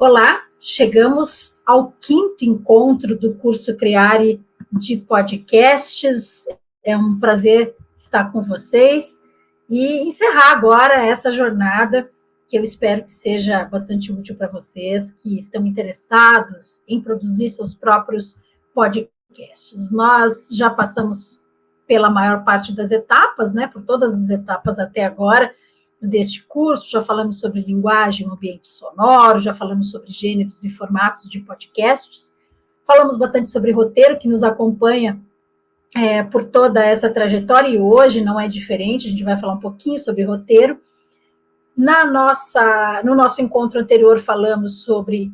Olá, chegamos ao quinto encontro do curso Criare de podcasts. É um prazer estar com vocês e encerrar agora essa jornada que eu espero que seja bastante útil para vocês que estão interessados em produzir seus próprios podcasts. Nós já passamos pela maior parte das etapas, né, por todas as etapas até agora, deste curso, já falamos sobre linguagem e ambiente sonoro, já falamos sobre gêneros e formatos de podcasts, falamos bastante sobre roteiro, que nos acompanha por toda essa trajetória, e hoje não é diferente, a gente vai falar um pouquinho sobre roteiro. No nosso encontro anterior, falamos sobre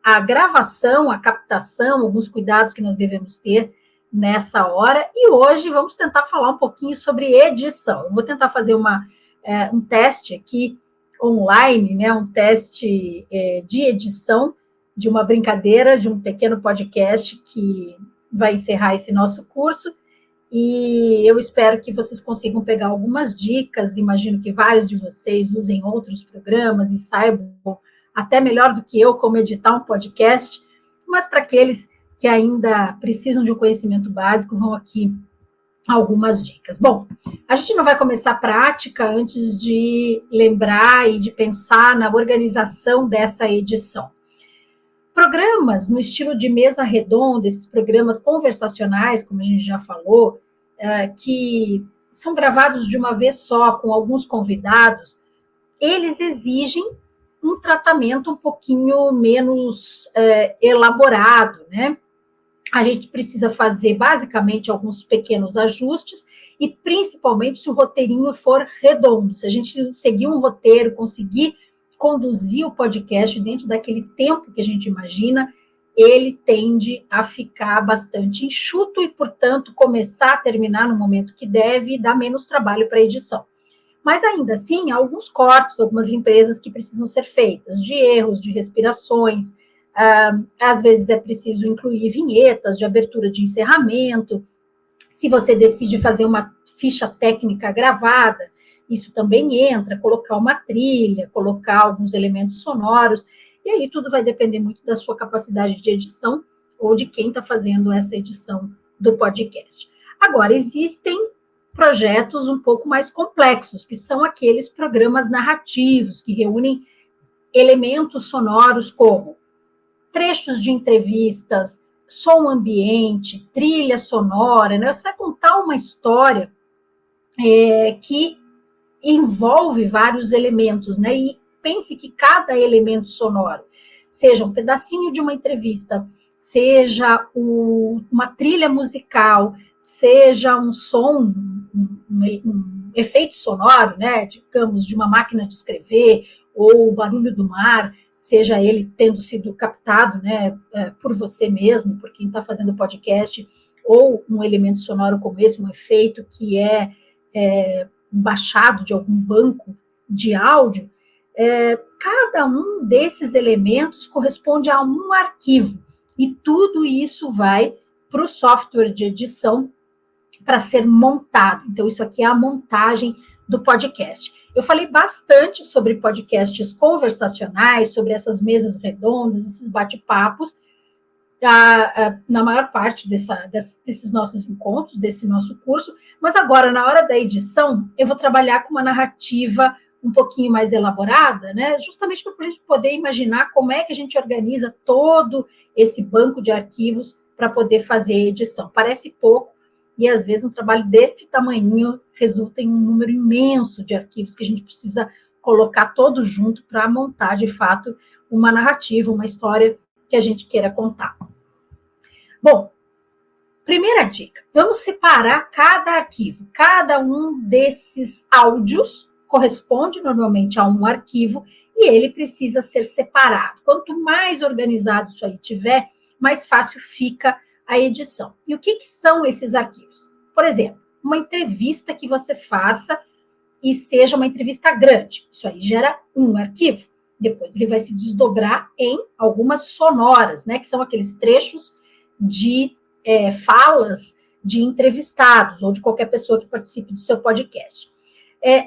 a gravação, a captação, alguns cuidados que nós devemos ter nessa hora, e hoje vamos tentar falar um pouquinho sobre edição. Eu vou tentar fazer um teste aqui online, né, um teste de edição de uma brincadeira, de um pequeno podcast que vai encerrar esse nosso curso, e eu espero que vocês consigam pegar algumas dicas. Imagino que vários de vocês usem outros programas e saibam até melhor do que eu como editar um podcast, mas para aqueles que ainda precisam de um conhecimento básico, vão aqui algumas dicas. Bom, a gente não vai começar a prática antes de lembrar e de pensar na organização dessa edição. Programas no estilo de mesa redonda, esses programas conversacionais, como a gente já falou, que são gravados de uma vez só, com alguns convidados, eles exigem um tratamento um pouquinho menos elaborado, né? A gente precisa fazer, basicamente, alguns pequenos ajustes, e principalmente se o roteirinho for redondo. Se a gente seguir um roteiro, conseguir conduzir o podcast dentro daquele tempo que a gente imagina, ele tende a ficar bastante enxuto e, portanto, começar a terminar no momento que deve e dar menos trabalho para a edição. Mas, ainda assim, há alguns cortes, algumas limpezas que precisam ser feitas, de erros, de respirações. Às vezes é preciso incluir vinhetas de abertura de encerramento. Se você decide fazer uma ficha técnica gravada, isso também entra, colocar uma trilha, colocar alguns elementos sonoros, e aí tudo vai depender muito da sua capacidade de edição ou de quem está fazendo essa edição do podcast. Agora, existem projetos um pouco mais complexos, que são aqueles programas narrativos, que reúnem elementos sonoros como trechos de entrevistas, som ambiente, trilha sonora, né? Você vai contar uma história que envolve vários elementos, né? E pense que cada elemento sonoro, seja um pedacinho de uma entrevista, seja uma trilha musical, seja um som, um efeito sonoro, né? Digamos, de uma máquina de escrever, ou o barulho do mar, seja ele tendo sido captado, né, por você mesmo, por quem está fazendo o podcast, ou um elemento sonoro como esse, um efeito que é baixado de algum banco de áudio, cada um desses elementos corresponde a um arquivo, e tudo isso vai para o software de edição para ser montado. Então, isso aqui é a montagem do podcast. Eu falei bastante sobre podcasts conversacionais, sobre essas mesas redondas, esses bate-papos, na maior parte desses nossos encontros, desse nosso curso, mas agora, na hora da edição, eu vou trabalhar com uma narrativa um pouquinho mais elaborada, né? Justamente para a gente poder imaginar como é que a gente organiza todo esse banco de arquivos para poder fazer a edição. Parece pouco, e às vezes um trabalho desse tamanho resulta em um número imenso de arquivos que a gente precisa colocar todos junto para montar, de fato, uma narrativa, uma história que a gente queira contar. Bom, primeira dica, vamos separar cada arquivo. Cada um desses áudios corresponde normalmente a um arquivo e ele precisa ser separado. Quanto mais organizado isso aí tiver, mais fácil fica a edição. E o que são esses arquivos? Por exemplo, uma entrevista que você faça e seja uma entrevista grande. Isso aí gera um arquivo. Depois ele vai se desdobrar em algumas sonoras, né? Que são aqueles trechos de falas de entrevistados ou de qualquer pessoa que participe do seu podcast.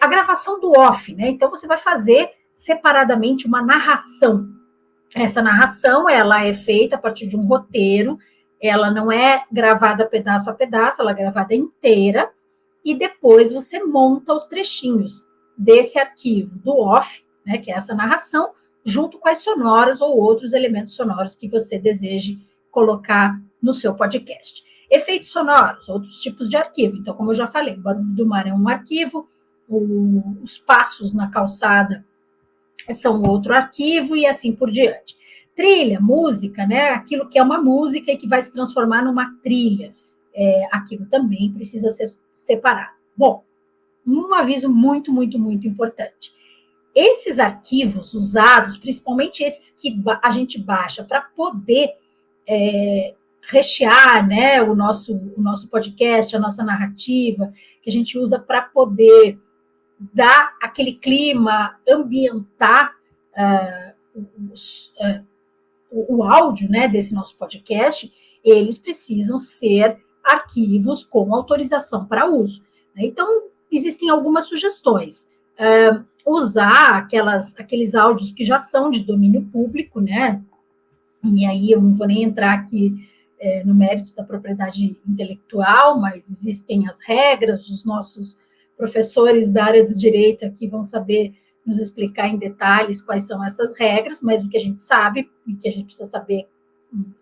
A gravação do off, né? Então você vai fazer separadamente uma narração. Essa narração, ela é feita a partir de um roteiro, ela não é gravada pedaço a pedaço, ela é gravada inteira, e depois você monta os trechinhos desse arquivo do off, né, que é essa narração, junto com as sonoras ou outros elementos sonoros que você deseje colocar no seu podcast. Efeitos sonoros, outros tipos de arquivo. Então, como eu já falei, o barulho do mar é um arquivo, os passos na calçada são outro arquivo e assim por diante. Trilha, música, né? Aquilo que é uma música e que vai se transformar numa trilha. Aquilo também precisa ser separado. Bom, um aviso muito, muito, muito importante. Esses arquivos usados, principalmente esses que a gente baixa para poder rechear, né, o nosso podcast, a nossa narrativa, que a gente usa para poder dar aquele clima, ambientar o áudio, né, desse nosso podcast, eles precisam ser arquivos com autorização para uso. Né? Então, existem algumas sugestões. Usar aqueles áudios que já são de domínio público, né? E aí eu não vou nem entrar aqui no mérito da propriedade intelectual, mas existem as regras, os nossos professores da área do direito aqui vão saber nos explicar em detalhes quais são essas regras, mas o que a gente sabe, e que a gente precisa saber,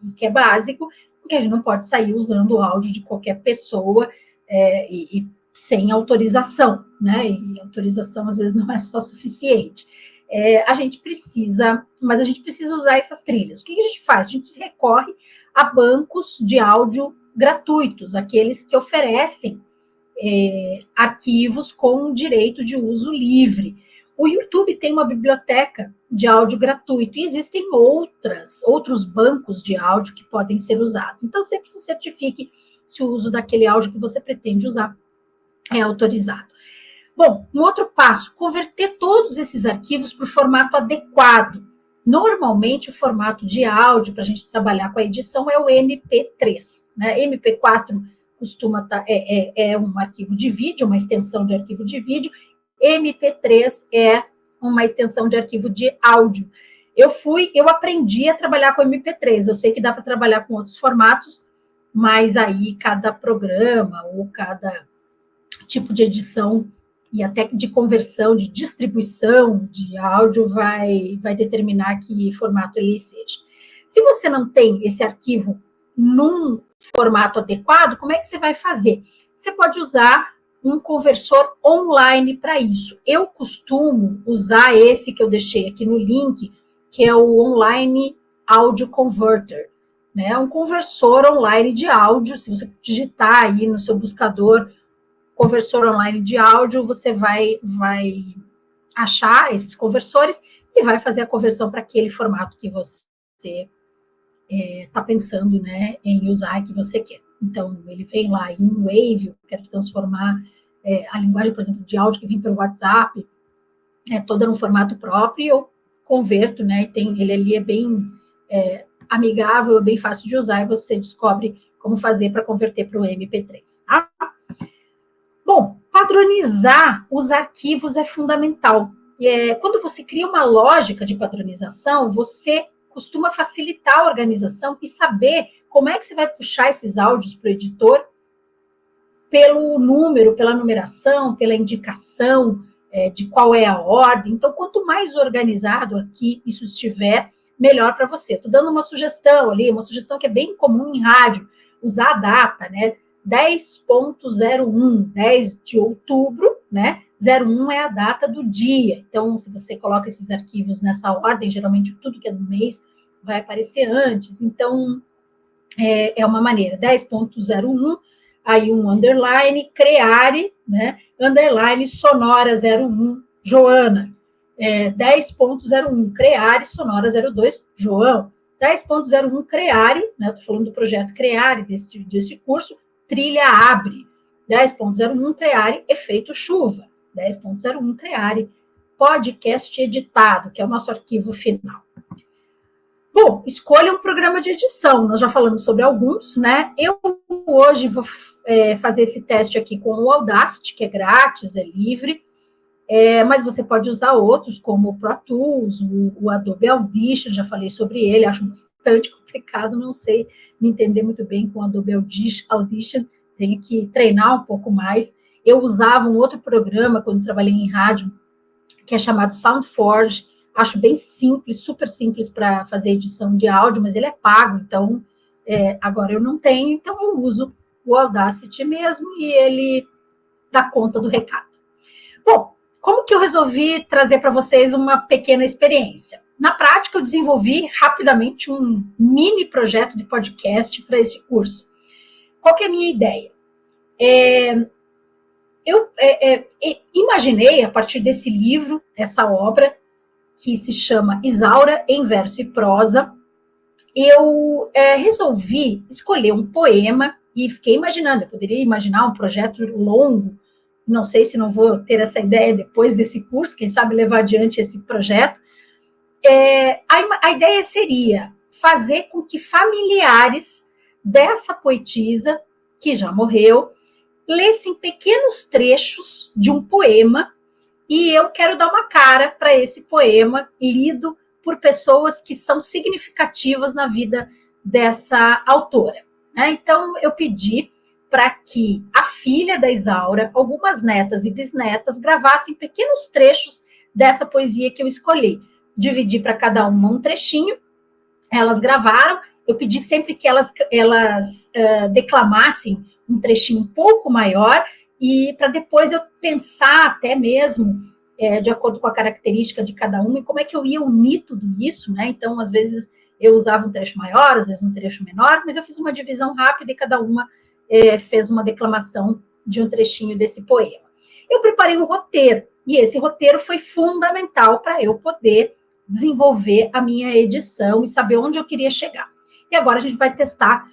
e que é básico, é que a gente não pode sair usando o áudio de qualquer pessoa e sem autorização, né? E autorização às vezes não é só suficiente. A gente precisa usar essas trilhas. O que a gente faz? A gente recorre a bancos de áudio gratuitos, aqueles que oferecem arquivos com direito de uso livre. O YouTube tem uma biblioteca de áudio gratuito e existem outros bancos de áudio que podem ser usados. Então, sempre se certifique se o uso daquele áudio que você pretende usar é autorizado. Bom, um outro passo, converter todos esses arquivos para o formato adequado. Normalmente, o formato de áudio para a gente trabalhar com a edição é o MP3. Né? MP4 costuma estar, é um arquivo de vídeo, uma extensão de arquivo de vídeo. MP3 é uma extensão de arquivo de áudio. Eu aprendi a trabalhar com MP3. Eu sei que dá para trabalhar com outros formatos, mas aí cada programa ou cada tipo de edição e até de conversão, de distribuição de áudio vai determinar que formato ele seja. Se você não tem esse arquivo num formato adequado, como é que você vai fazer? Você pode usar um conversor online para isso. Eu costumo usar esse que eu deixei aqui no link, que é o Online Audio Converter, né? Um conversor online de áudio. Se você digitar aí no seu buscador conversor online de áudio, você vai achar esses conversores e vai fazer a conversão para aquele formato que você está pensando, né, em usar e que você quer. Então, ele vem lá em Wave, eu quero transformar a linguagem, por exemplo, de áudio que vem pelo WhatsApp, toda no formato próprio, e eu converto, né, ele ali é bem amigável, bem fácil de usar, e você descobre como fazer para converter para o MP3. Tá? Bom, padronizar os arquivos é fundamental. Quando você cria uma lógica de padronização, você costuma facilitar a organização e saber como é que você vai puxar esses áudios para o editor pelo número, pela numeração, pela indicação de qual é a ordem. Então, quanto mais organizado aqui isso estiver, melhor para você. Estou dando uma sugestão ali, uma sugestão que é bem comum em rádio, usar a data, né? 10.01, 10 de outubro, né? 01 é a data do dia. Então, se você coloca esses arquivos nessa ordem, geralmente tudo que é do mês vai aparecer antes. Então, é uma maneira. 10.01, aí um underline, creare, né? Underline, sonora 01, Joana. 10.01, creare, sonora 02, João. 10.01, creare, né? Estou falando do projeto Creare, desse curso, trilha abre. 10.01, creare, efeito chuva. 10.01, creare, podcast editado, que é o nosso arquivo final. Bom, escolha um programa de edição. Nós já falamos sobre alguns, né? Eu hoje vou fazer esse teste aqui com o Audacity, que é grátis, é livre. Mas você pode usar outros, como o Pro Tools, o Adobe Audition, já falei sobre ele, acho bastante complicado, não sei me entender muito bem com o Adobe Audition, tenho que treinar um pouco mais. Eu usava um outro programa quando trabalhei em rádio, que é chamado SoundForge, acho bem simples, super simples para fazer edição de áudio, mas ele é pago, então agora eu não tenho, então eu uso o Audacity mesmo e ele dá conta do recado. Bom, como que eu resolvi trazer para vocês uma pequena experiência? Na prática, eu desenvolvi rapidamente um mini projeto de podcast para esse curso. Qual que é a minha ideia? Eu imaginei, a partir desse livro, essa obra, que se chama Isaura em Verso e Prosa, eu resolvi escolher um poema e fiquei imaginando, eu poderia imaginar um projeto longo, não sei se não vou ter essa ideia depois desse curso, quem sabe levar adiante esse projeto. A ideia seria fazer com que familiares dessa poetisa, que já morreu, lessem pequenos trechos de um poema, e eu quero dar uma cara para esse poema lido por pessoas que são significativas na vida dessa autora. Então, eu pedi para que a filha da Isaura, algumas netas e bisnetas, gravassem pequenos trechos dessa poesia que eu escolhi. Dividi para cada uma um trechinho, elas gravaram, eu pedi sempre que elas declamassem um trechinho um pouco maior, e para depois eu pensar até mesmo, de acordo com a característica de cada uma, e como é que eu ia unir tudo isso, né? Então, às vezes, eu usava um trecho maior, às vezes um trecho menor, mas eu fiz uma divisão rápida e cada uma fez uma declamação de um trechinho desse poema. Eu preparei um roteiro, e esse roteiro foi fundamental para eu poder desenvolver a minha edição e saber onde eu queria chegar. E agora a gente vai testar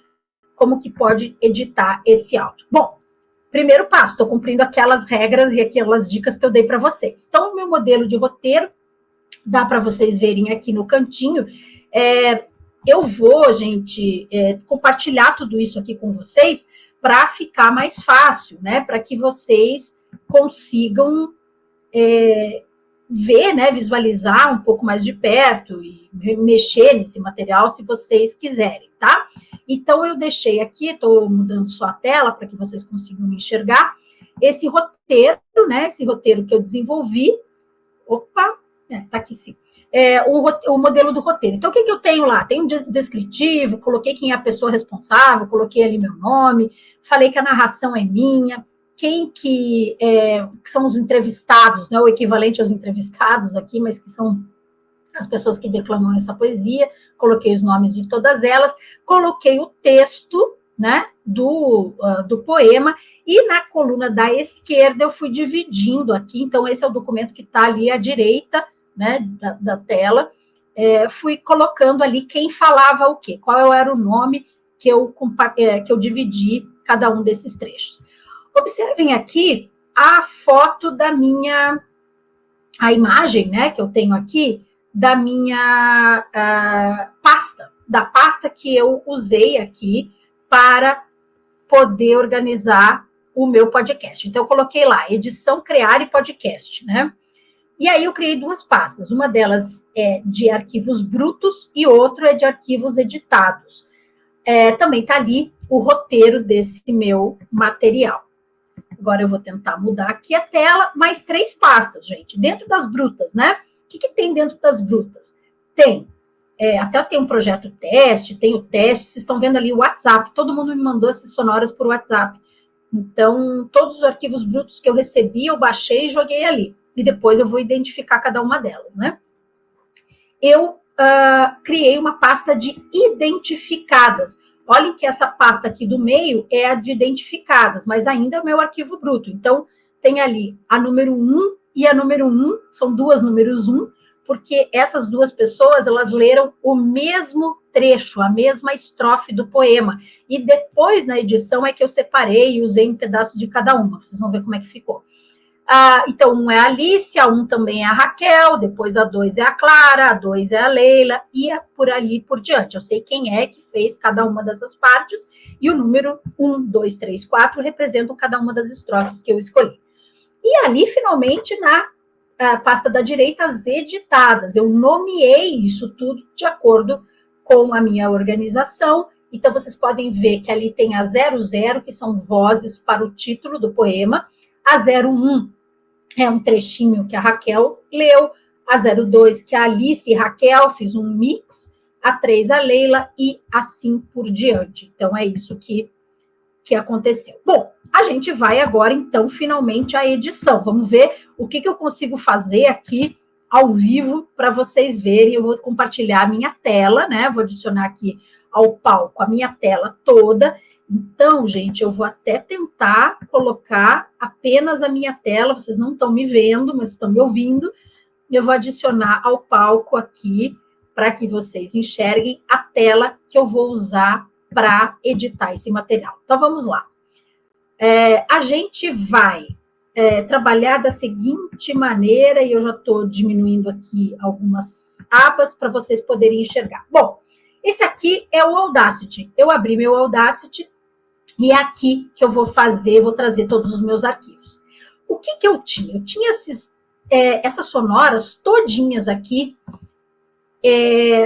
como que pode editar esse áudio. Bom, primeiro passo, estou cumprindo aquelas regras e aquelas dicas que eu dei para vocês. Então, o meu modelo de roteiro, dá para vocês verem aqui no cantinho. Eu vou, gente, compartilhar tudo isso aqui com vocês para ficar mais fácil, né? Para que vocês consigam ver, né? Visualizar um pouco mais de perto e mexer nesse material se vocês quiserem, tá? Então, eu deixei aqui, estou mudando só a tela para que vocês consigam me enxergar, esse roteiro, né? Esse roteiro que eu desenvolvi. Opa, tá aqui sim. O modelo do roteiro. Então, o que eu tenho lá? Tem um descritivo, coloquei quem é a pessoa responsável, coloquei ali meu nome, falei que a narração é minha, quem que são os entrevistados, né? O equivalente aos entrevistados aqui, mas que são as pessoas que declamam essa poesia, coloquei os nomes de todas elas, coloquei o texto, né, do poema, e na coluna da esquerda eu fui dividindo aqui, então esse é o documento que está ali à direita, né, da tela, fui colocando ali quem falava o quê, qual era o nome que eu dividi cada um desses trechos. Observem aqui a foto a imagem, né, que eu tenho aqui, da minha da pasta que eu usei aqui para poder organizar o meu podcast. Então, eu coloquei lá, edição, criar e podcast, né? E aí eu criei duas pastas, uma delas é de arquivos brutos e outra é de arquivos editados. Também está ali o roteiro desse meu material. Agora eu vou tentar mudar aqui a tela, mais 3 pastas, gente, dentro das brutas, né? O que tem dentro das brutas? Até tem um projeto teste, tem o teste, vocês estão vendo ali o WhatsApp, todo mundo me mandou essas sonoras por WhatsApp. Então, todos os arquivos brutos que eu recebi, eu baixei e joguei ali. E depois eu vou identificar cada uma delas, né? Eu criei uma pasta de identificadas. Olhem que essa pasta aqui do meio é a de identificadas, mas ainda é o meu arquivo bruto. Então, tem ali a número 1 e a número 1, são duas números 1, porque essas duas pessoas, elas leram o mesmo trecho, a mesma estrofe do poema. E depois, na edição, é que eu separei e usei um pedaço de cada uma. Vocês vão ver como é que ficou. Então, 1 é a Alice, a 1 também é a Raquel, depois a 2 é a Clara, a 2 é a Leila, e por ali por diante. Eu sei quem é que fez cada uma dessas partes, e o número 1, 2, 3, 4 representam cada uma das estrofes que eu escolhi. E ali, finalmente, na a pasta da direita, as editadas. Eu nomeei isso tudo de acordo com a minha organização. Então, vocês podem ver que ali tem a 00, que são vozes para o título do poema. A 01 é um trechinho que a Raquel leu. A 02, que a Alice e Raquel, fiz um mix. A 3, a Leila, e assim por diante. Então, é isso que aconteceu. Bom, a gente vai agora, então, finalmente à edição. Vamos ver o que eu consigo fazer aqui ao vivo para vocês verem. Eu vou compartilhar a minha tela, né? Vou adicionar aqui ao palco a minha tela toda. Então, gente, eu vou até tentar colocar apenas a minha tela. Vocês não estão me vendo, mas estão me ouvindo. Eu vou adicionar ao palco aqui para que vocês enxerguem a tela que eu vou usar para editar esse material. Então, vamos lá. A gente vai trabalhar da seguinte maneira, e eu já estou diminuindo aqui algumas abas para vocês poderem enxergar. Bom, esse aqui é o Audacity. Eu abri meu Audacity e é aqui que eu vou trazer todos os meus arquivos. O que eu tinha? Eu tinha essas sonoras todinhas aqui,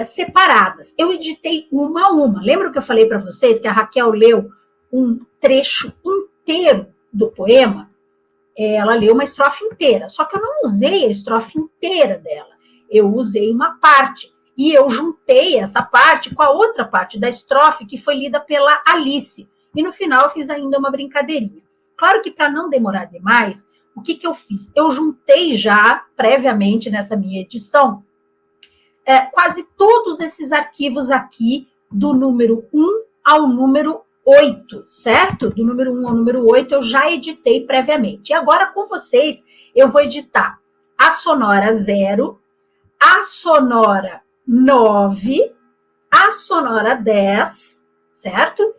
separadas. Eu editei uma a uma. Lembra que eu falei para vocês que a Raquel leu um trecho inteiro do poema? Ela leu uma estrofe inteira, só que eu não usei a estrofe inteira dela. Eu usei uma parte, e eu juntei essa parte com a outra parte da estrofe que foi lida pela Alice. E no final eu fiz ainda uma brincadeirinha. Claro que para não demorar demais, o que eu fiz? Eu juntei já, previamente nessa minha edição, quase todos esses arquivos aqui, do número 1 ao número 8, certo? Do número 1 ao número 8 eu já editei previamente. E agora com vocês eu vou editar a sonora 0, a sonora 9, a sonora 10, certo?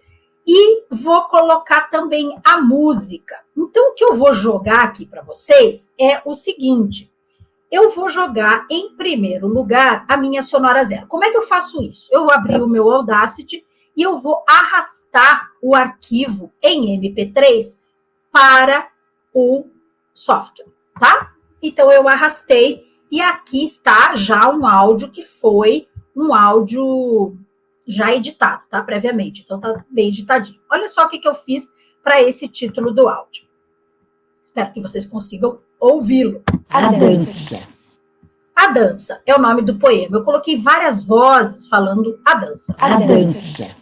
E vou colocar também a música. Então, o que eu vou jogar aqui para vocês é o seguinte: eu vou jogar, em primeiro lugar, a minha sonora 0. Como é que eu faço isso? Eu vou abrir o meu Audacity e eu vou arrastar o arquivo em MP3 para o software, tá? Então, eu arrastei e aqui está já um áudio que foi um áudio já editado, tá? Previamente. Então, tá bem editadinho. Olha só o que eu fiz para esse título do áudio. Espero que vocês consigam ouvi-lo. A dança. A dança é o nome do poema. Eu coloquei várias vozes falando a dança. A dança.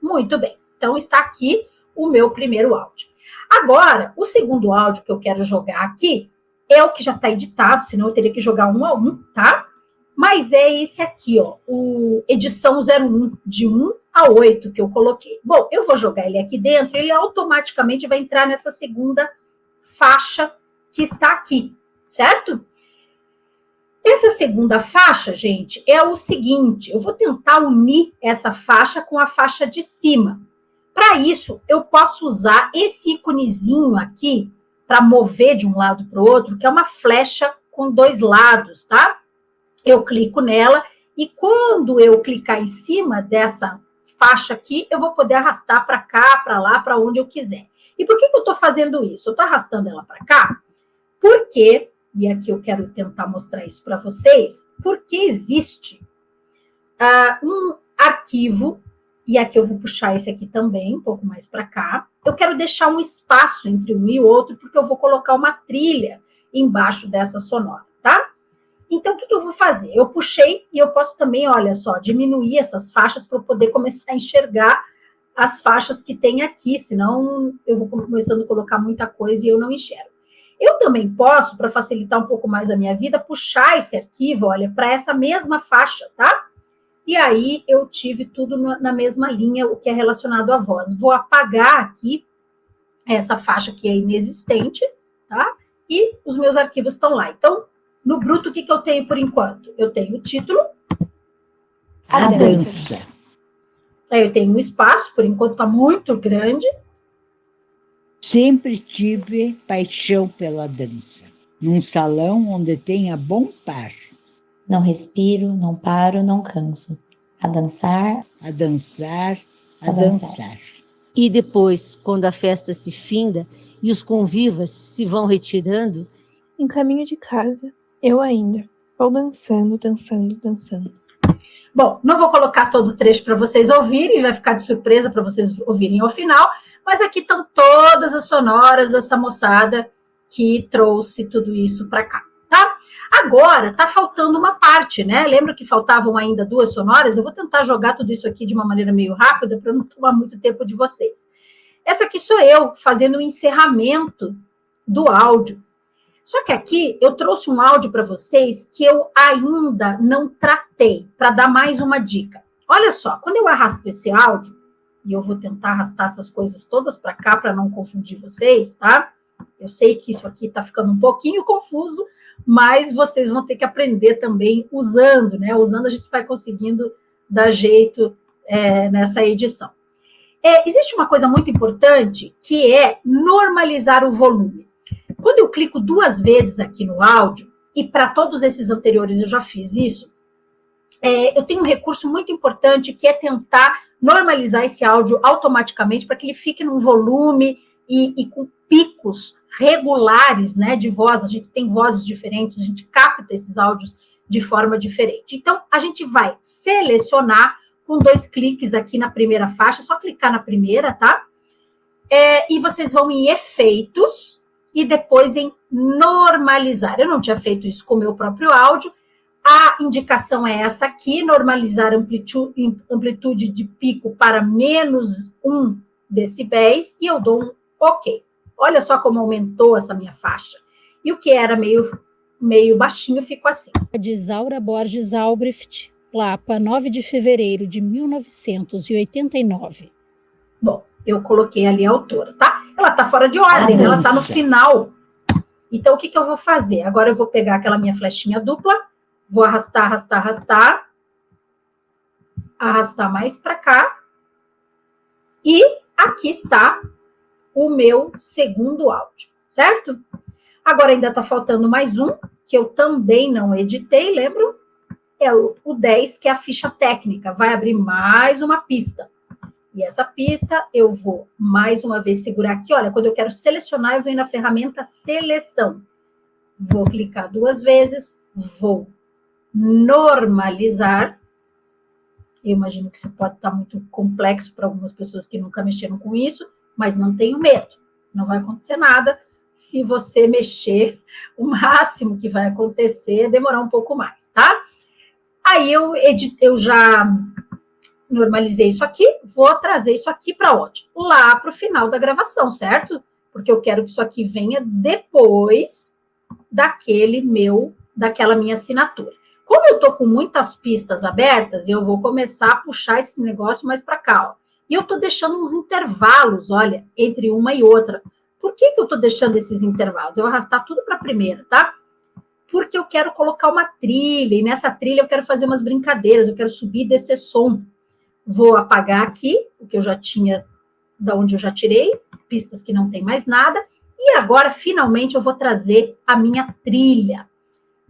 Muito bem. Então, está aqui o meu primeiro áudio. Agora, o segundo áudio que eu quero jogar aqui é o que já está editado, senão eu teria que jogar um a um, tá? Mas é esse aqui, ó, o edição 01, de 1 a 8 que eu coloquei. Bom, eu vou jogar ele aqui dentro, ele automaticamente vai entrar nessa segunda faixa que está aqui, certo? Essa segunda faixa, gente, é o seguinte: eu vou tentar unir essa faixa com a faixa de cima. Para isso, eu posso usar esse íconezinho aqui para mover de um lado para o outro, que é uma flecha com dois lados, tá? Eu clico nela e quando eu clicar em cima dessa faixa aqui, eu vou poder arrastar para cá, para lá, para onde eu quiser. E por que eu estou fazendo isso? Eu estou arrastando ela para cá porque, e aqui eu quero tentar mostrar isso para vocês, porque existe um arquivo, e aqui eu vou puxar esse aqui também, um pouco mais para cá. Eu quero deixar um espaço entre um e o outro, porque eu vou colocar uma trilha embaixo dessa sonora, tá? Então, o que eu vou fazer? Eu puxei e eu posso também, olha só, diminuir essas faixas para eu poder começar a enxergar as faixas que tem aqui, senão eu vou começando a colocar muita coisa e eu não enxergo. Eu também posso, para facilitar um pouco mais a minha vida, puxar esse arquivo, olha, para essa mesma faixa, tá? E aí eu tive tudo na mesma linha, o que é relacionado à voz. Vou apagar aqui essa faixa que é inexistente, tá? E os meus arquivos estão lá. Então, no bruto, o que eu tenho por enquanto? Eu tenho o título. A dança. Aí eu tenho um espaço, por enquanto está muito grande. Sempre tive paixão pela dança. Num salão onde tenha bom par. Não respiro, não paro, não canso. A dançar, A dançar, a A dançar. dançar. E depois, quando a festa se finda e os convivas se vão retirando, Em caminho de casa, Eu ainda. Vou dançando, dançando, dançando. Bom, não vou colocar todo o trecho para vocês ouvirem, vai ficar de surpresa para vocês ouvirem ao final, mas aqui estão todas as sonoras dessa moçada que trouxe tudo isso para cá, tá? Agora, está faltando uma parte, né? Lembra que faltavam ainda 2 sonoras? Eu vou tentar jogar tudo isso aqui de uma maneira meio rápida para não tomar muito tempo de vocês. Essa aqui sou eu fazendo o encerramento do áudio. Só que aqui eu trouxe um áudio para vocês que eu ainda não tratei, para dar mais uma dica. Olha só, quando eu arrasto esse áudio, e eu vou tentar arrastar essas coisas todas para cá para não confundir vocês, tá? Eu sei que isso aqui está ficando um pouquinho confuso, mas vocês vão ter que aprender também usando, né? Usando a gente vai conseguindo dar jeito nessa edição. Existe uma coisa muito importante que é normalizar o volume. Quando eu clico 2 vezes aqui no áudio, e para todos esses anteriores eu já fiz isso, eu tenho um recurso muito importante que é tentar normalizar esse áudio automaticamente para que ele fique num volume e com picos regulares, né, de voz. A gente tem vozes diferentes, a gente capta esses áudios de forma diferente. Então, a gente vai selecionar com 2 cliques aqui na primeira faixa, só clicar na primeira, tá? E vocês vão em efeitos e depois em normalizar. Eu não tinha feito isso com o meu próprio áudio. A indicação é essa aqui, normalizar amplitude de pico para menos 1 decibéis, e eu dou um OK. Olha só como aumentou essa minha faixa. E o que era meio baixinho ficou assim. De Isaura Borges Albrecht, Lapa, 9 de fevereiro de 1989. Bom, eu coloquei ali a autora, tá? Ela tá fora de ordem, né? Ela tá no final. Então, o que eu vou fazer? Agora eu vou pegar aquela minha flechinha dupla, vou arrastar, arrastar, arrastar, arrastar mais para cá, e aqui está o meu segundo áudio, certo? Agora ainda está faltando mais um, que eu também não editei, lembram? É o 10, que é a ficha técnica, vai abrir mais uma pista. E essa pista eu vou mais uma vez segurar aqui, olha, quando eu quero selecionar, eu venho na ferramenta seleção. Vou clicar 2 vezes, vou normalizar. Eu imagino que isso pode estar muito complexo para algumas pessoas que nunca mexeram com isso, mas não tenho medo, não vai acontecer nada. Se você mexer, o máximo que vai acontecer é demorar um pouco mais, tá? Aí eu já normalizei isso aqui, vou trazer isso aqui para onde? Lá para o final da gravação, certo? Porque eu quero que isso aqui venha depois daquela minha assinatura. Como eu estou com muitas pistas abertas, eu vou começar a puxar esse negócio mais para cá, ó. E eu estou deixando uns intervalos, olha, entre uma e outra. Por que eu estou deixando esses intervalos? Eu vou arrastar tudo para a primeira, tá? Porque eu quero colocar uma trilha, e nessa trilha eu quero fazer umas brincadeiras, eu quero subir e descer som. Vou apagar aqui, o que eu já tinha, da onde eu já tirei, pistas que não tem mais nada, e agora, finalmente, eu vou trazer a minha trilha.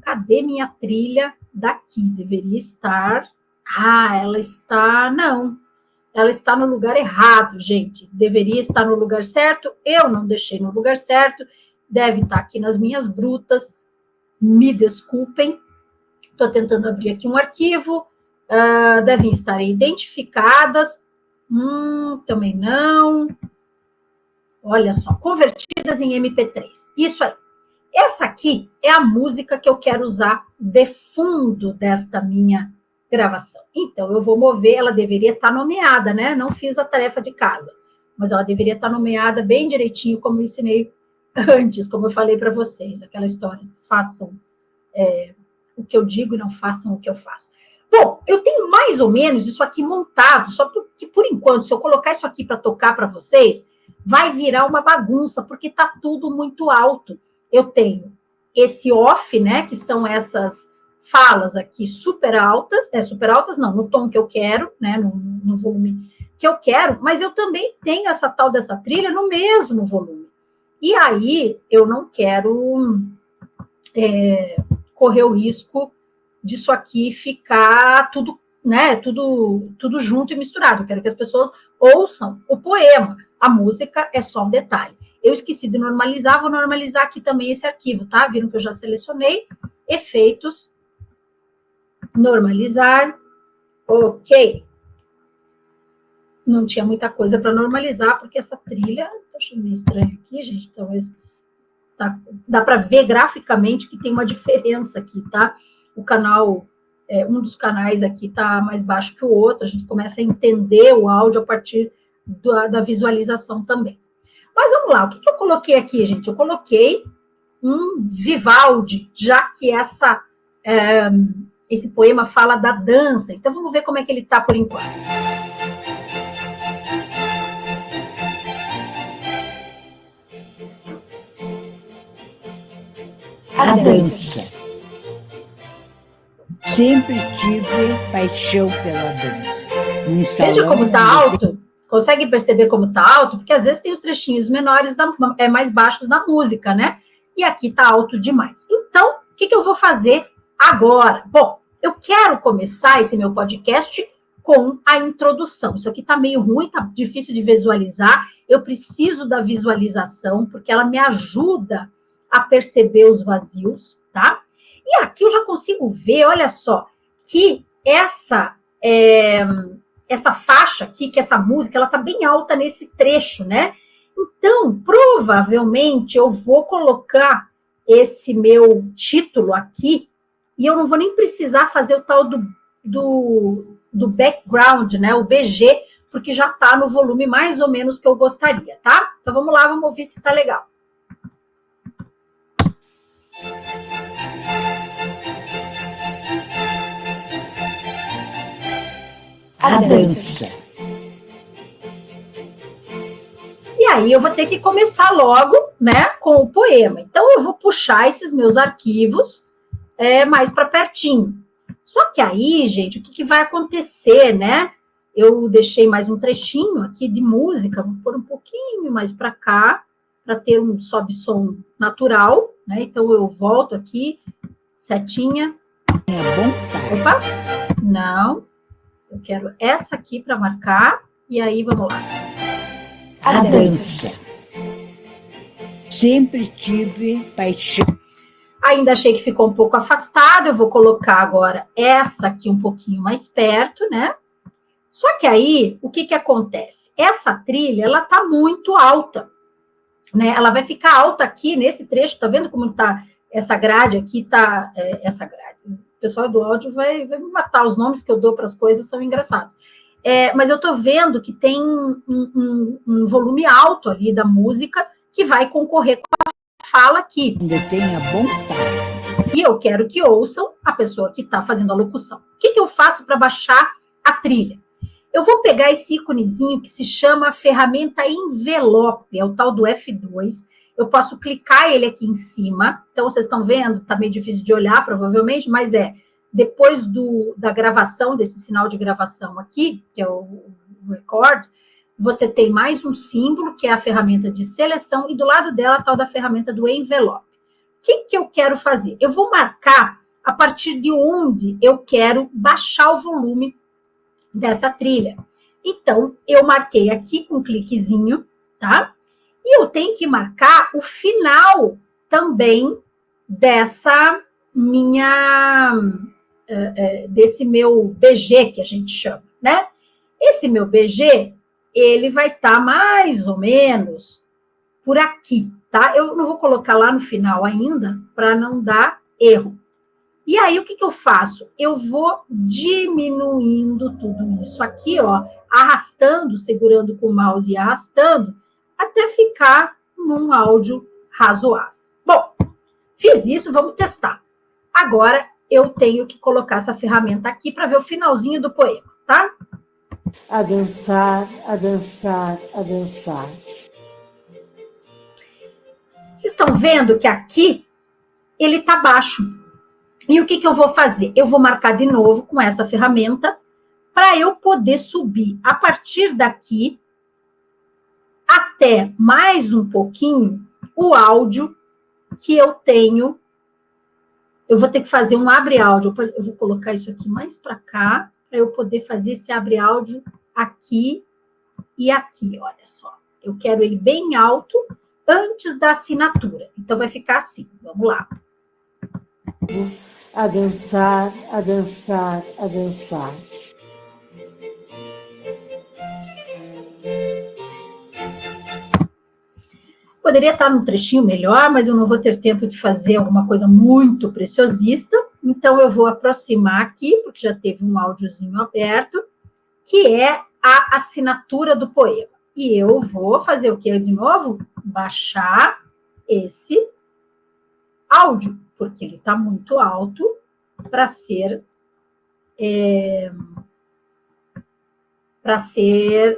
Cadê minha trilha daqui? Deveria estar... ela está... Não, ela está no lugar errado, gente. Deveria estar no lugar certo, eu não deixei no lugar certo, deve estar aqui nas minhas brutas, me desculpem. Estou tentando abrir aqui um arquivo, devem estar identificadas, também não. Olha só, convertidas em MP3, isso aí. Essa aqui é a música que eu quero usar de fundo desta minha gravação. Então, eu vou mover, ela deveria estar nomeada, né? Não fiz a tarefa de casa, mas ela deveria estar nomeada bem direitinho, como eu ensinei antes, como eu falei para vocês, aquela história, façam o que eu digo e não façam o que eu faço. Bom, eu tenho mais ou menos isso aqui montado, só que, por enquanto, se eu colocar isso aqui para tocar para vocês, vai virar uma bagunça, porque está tudo muito alto. Eu tenho esse off, né, que são essas falas aqui super altas não, no tom que eu quero, né, no volume que eu quero, mas eu também tenho essa tal dessa trilha no mesmo volume. E aí, eu não quero correr o risco disso aqui ficar tudo, né, tudo junto e misturado. Eu quero que as pessoas ouçam o poema. A música é só um detalhe. Eu esqueci de normalizar, vou normalizar aqui também esse arquivo, tá? Viram que eu já selecionei. efeitos, normalizar, ok. Não tinha muita coisa para normalizar, porque essa trilha, estou achando meio estranho aqui, gente, talvez dá para ver graficamente que tem uma diferença aqui, tá? O canal, um dos canais aqui está mais baixo que o outro, a gente começa a entender o áudio a partir da visualização também. Mas vamos lá, o que eu coloquei aqui, gente? Eu coloquei um Vivaldi, já que esse poema fala da dança. Então, vamos ver como é que ele está por enquanto. A dança. Sempre tive paixão pela dança. Veja como está alto. Consegue perceber como está alto? Porque às vezes tem os trechinhos menores, mais baixos na música, né? E aqui está alto demais. Então, o que eu vou fazer agora? Bom, eu quero começar esse meu podcast com a introdução. Isso aqui está meio ruim, está difícil de visualizar. Eu preciso da visualização, porque ela me ajuda a perceber os vazios, tá? E aqui eu já consigo ver, olha só, que essa faixa aqui, que essa música, ela tá bem alta nesse trecho, né? Então, provavelmente, eu vou colocar esse meu título aqui, e eu não vou nem precisar fazer o tal do background, né? O BG, porque já tá no volume mais ou menos que eu gostaria, tá? Então, vamos lá, vamos ouvir se tá legal. A dança. E aí eu vou ter que começar logo, né, com o poema. Então eu vou puxar esses meus arquivos mais para pertinho. Só que aí, gente, o que vai acontecer, né? Eu deixei mais um trechinho aqui de música, vou pôr um pouquinho mais para cá, para ter um sobe-som natural, né? Então eu volto aqui, setinha. É bom. Opa, não. Eu quero essa aqui para marcar, e aí vamos lá. A dança. Sempre tive paixão. Ainda achei que ficou um pouco afastado, eu vou colocar agora essa aqui um pouquinho mais perto, né? Só que aí, o que acontece? Essa trilha, ela tá muito alta, né? Ela vai ficar alta aqui nesse trecho, tá vendo como tá essa grade aqui, tá essa grade. O pessoal do áudio vai me matar, os nomes que eu dou para as coisas são engraçados. Mas eu estou vendo que tem um volume alto ali da música que vai concorrer com a fala aqui. Ainda tenha bom pai. E eu quero que ouçam a pessoa que está fazendo a locução. O que eu faço para baixar a trilha? Eu vou pegar esse íconezinho que se chama ferramenta envelope, é o tal do F2. Eu posso clicar ele aqui em cima. Então, vocês estão vendo, está meio difícil de olhar, provavelmente, mas depois da gravação, desse sinal de gravação aqui, que é o record, você tem mais um símbolo, que é a ferramenta de seleção, e do lado dela, a tal da ferramenta do envelope. O que eu quero fazer? Eu vou marcar a partir de onde eu quero baixar o volume dessa trilha. Então, eu marquei aqui com um cliquezinho, tá? E eu tenho que marcar o final também dessa desse meu BG, que a gente chama, né? Esse meu BG, ele vai estar mais ou menos por aqui, tá? Eu não vou colocar lá no final ainda, para não dar erro. E aí, o que eu faço? Eu vou diminuindo tudo isso aqui, ó, arrastando, segurando com o mouse e arrastando, até ficar num áudio razoável. Bom, fiz isso, vamos testar. Agora, eu tenho que colocar essa ferramenta aqui para ver o finalzinho do poema, tá? A dançar, a dançar, a dançar. Vocês estão vendo que aqui ele está baixo. E o que eu vou fazer? Eu vou marcar de novo com essa ferramenta para eu poder subir a partir daqui até mais um pouquinho o áudio que eu tenho. Eu vou ter que fazer um abre áudio. Eu vou colocar isso aqui mais para cá, para eu poder fazer esse abre áudio aqui e aqui, olha só. Eu quero ele bem alto antes da assinatura. Então, vai ficar assim. Vamos lá. a dançar, a dançar, a dançar. Poderia estar num trechinho melhor, mas eu não vou ter tempo de fazer alguma coisa muito preciosista, então eu vou aproximar aqui, porque já teve um áudiozinho aberto, que é a assinatura do poema. E eu vou fazer o que de novo? Baixar esse áudio, porque ele está muito alto para ser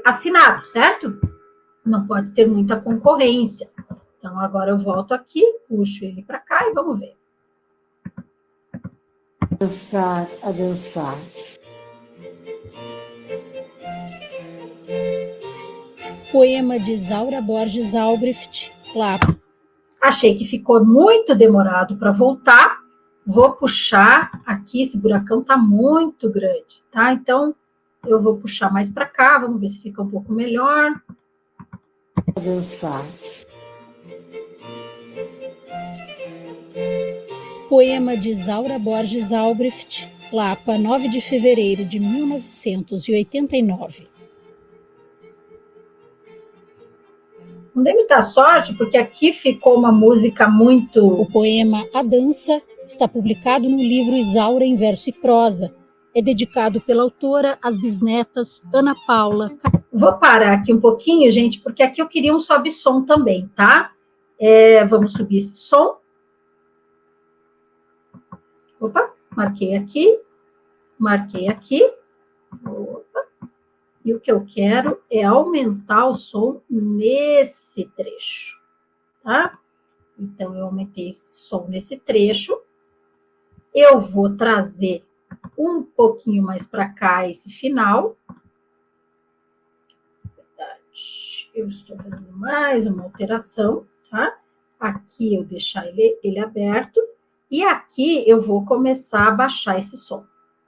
assinado, certo? Não pode ter muita concorrência. Então, agora eu volto aqui, puxo ele para cá e vamos ver. Dançar, a dançar. Poema de Isaura Borges Albrecht, Lapa. Achei que ficou muito demorado para voltar. Vou puxar aqui, esse buracão está muito grande, tá? Então, eu vou puxar mais para cá, vamos ver se fica um pouco melhor. A dançar. Poema de Isaura Borges Albrecht, Lapa, 9 de fevereiro de 1989. Não dei muita sorte, porque aqui ficou uma música muito... O poema A Dança está publicado no livro Isaura em Verso e Prosa. É dedicado pela autora às bisnetas Ana Paula. Vou parar aqui um pouquinho, gente, porque aqui eu queria um sobe-som também, tá? Vamos subir esse som. Opa, marquei aqui. Opa. E o que eu quero é aumentar o som nesse trecho, tá? Então, eu aumentei esse som nesse trecho. Eu vou trazer um pouquinho mais para cá esse final. Eu estou fazendo mais uma alteração, tá? Aqui eu deixar ele aberto. E aqui eu vou começar a baixar esse som,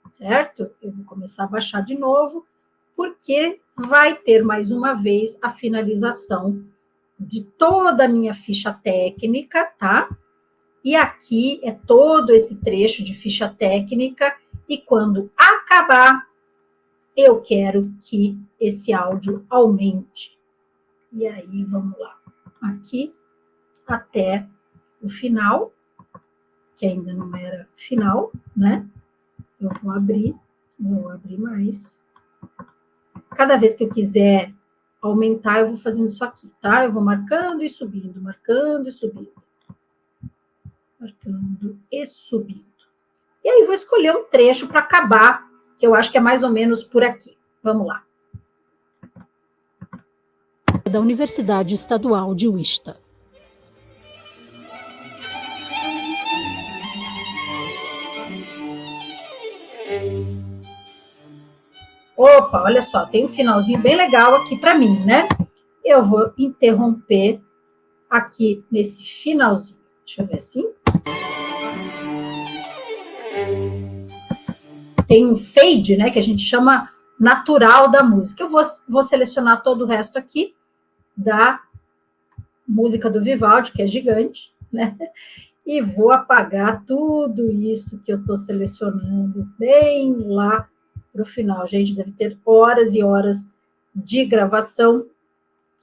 certo? Eu vou começar a baixar de novo, porque vai ter mais uma vez a finalização de toda a minha ficha técnica, tá? E aqui é todo esse trecho de ficha técnica, e quando acabar, eu quero que esse áudio aumente. E aí, vamos lá. Aqui até o final, que ainda não era final, né? Eu vou abrir mais. Cada vez que eu quiser aumentar, eu vou fazendo isso aqui, tá? Eu vou marcando e subindo, marcando e subindo. Marcando e subindo. E aí, vou escolher um trecho para acabar, que eu acho que é mais ou menos por aqui. Vamos lá. Da Universidade Estadual de Uista. Opa, olha só, tem um finalzinho bem legal aqui para mim, né? Eu vou interromper aqui nesse finalzinho. Deixa eu ver assim. Tem um fade, né, que a gente chama natural da música. Eu vou selecionar todo o resto aqui da música do Vivaldi, que é gigante, né? E vou apagar tudo isso que eu estou selecionando bem lá para o final. Gente, deve ter horas e horas de gravação.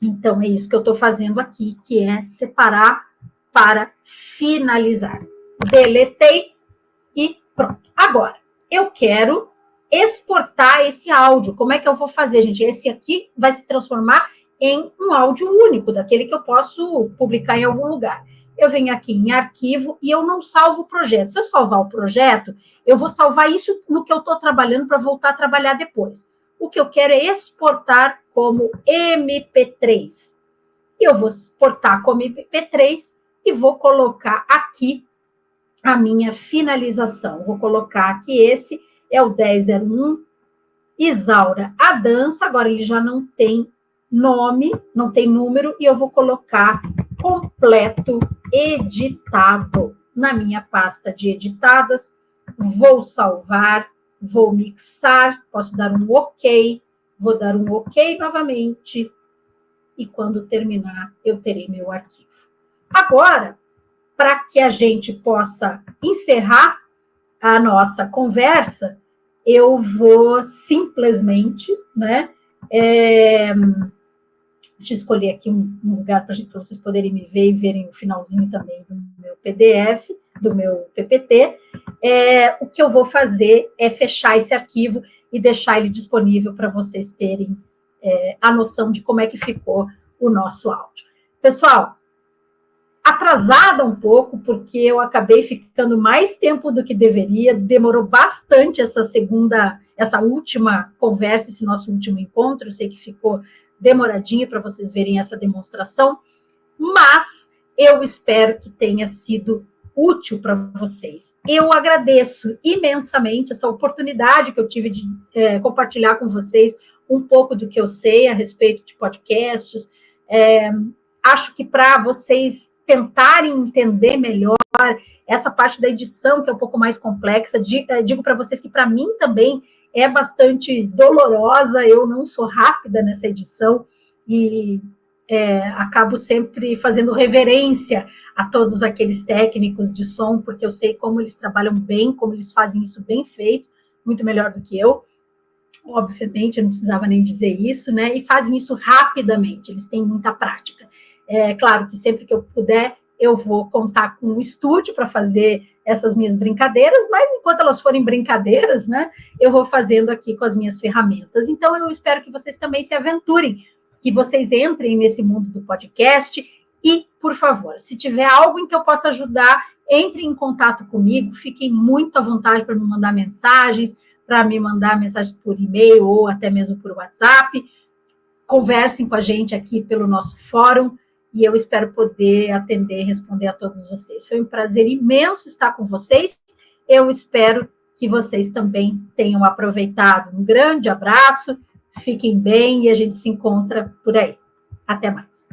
Então, é isso que eu estou fazendo aqui, que é separar para finalizar. Deletei e pronto. Agora, eu quero exportar esse áudio. Como é que eu vou fazer, gente? Esse aqui vai se transformar em um áudio único, daquele que eu posso publicar em algum lugar. Eu venho aqui em arquivo e eu não salvo o projeto. Se eu salvar o projeto, eu vou salvar isso no que eu estou trabalhando para voltar a trabalhar depois. O que eu quero é exportar como MP3. Eu vou exportar como MP3 e vou colocar aqui a minha finalização. Vou colocar aqui, esse é o 1001, Isaura a Dança. Agora ele já não tem nome, não tem número, e eu vou colocar completo editado na minha pasta de editadas. Vou salvar, vou mixar, posso dar um OK, vou dar um OK novamente, e quando terminar, eu terei meu arquivo. Agora, para que a gente possa encerrar a nossa conversa, eu vou simplesmente, né? Deixa eu escolher aqui um lugar para vocês poderem me ver e verem o finalzinho também do meu PDF, do meu PPT. O que eu vou fazer é fechar esse arquivo e deixar ele disponível para vocês terem a noção de como é que ficou o nosso áudio. Pessoal, atrasada um pouco, porque eu acabei ficando mais tempo do que deveria, demorou bastante essa última conversa, esse nosso último encontro, eu sei que ficou demoradinho para vocês verem essa demonstração, mas eu espero que tenha sido útil para vocês. Eu agradeço imensamente essa oportunidade que eu tive de compartilhar com vocês um pouco do que eu sei a respeito de podcasts. Acho que para vocês tentarem entender melhor essa parte da edição, que é um pouco mais complexa, digo para vocês que para mim também é bastante dolorosa, eu não sou rápida nessa edição e acabo sempre fazendo reverência a todos aqueles técnicos de som, porque eu sei como eles trabalham bem, como eles fazem isso bem feito, muito melhor do que eu. Obviamente, eu não precisava nem dizer isso, né? E fazem isso rapidamente, eles têm muita prática. Claro que sempre que eu puder, eu vou contar com um estúdio para fazer essas minhas brincadeiras, mas enquanto elas forem brincadeiras, né, eu vou fazendo aqui com as minhas ferramentas. Então, eu espero que vocês também se aventurem, que vocês entrem nesse mundo do podcast e, por favor, se tiver algo em que eu possa ajudar, entrem em contato comigo, fiquem muito à vontade para me mandar mensagens, por e-mail ou até mesmo por WhatsApp. Conversem com a gente aqui pelo nosso fórum e eu espero poder atender e responder a todos vocês. Foi um prazer imenso estar com vocês. Eu espero que vocês também tenham aproveitado. Um grande abraço, fiquem bem e a gente se encontra por aí. Até mais.